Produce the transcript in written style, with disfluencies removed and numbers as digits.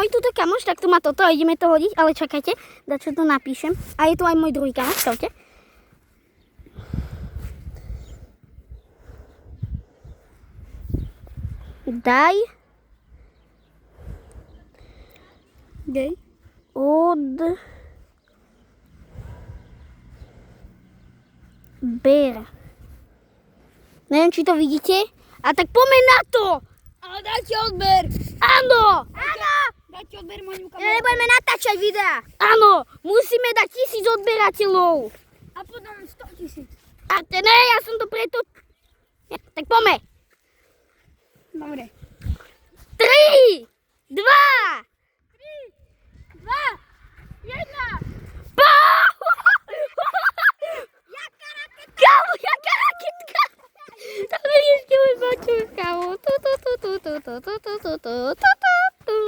môj tuto kamoš, tak tu má toto a ideme to hodiť, ale čakajte, čo to napíšem. A je tu aj môj druhý kamoš, čaute. Daj odber. Neviem, či to vidíte. A tak poďme na to. Ale dajte odber. Áno. Dajte odber môjmu kamarátovi. Nebudeme natáčať videa. Áno, musíme dať 1000 odberateľov. A potom 100 000. A ne, ja som to preto... Tak poďme. Dobre. 3, 2, 2, 1. Kámo, jaká raketka! To ešte už počujem, kámo.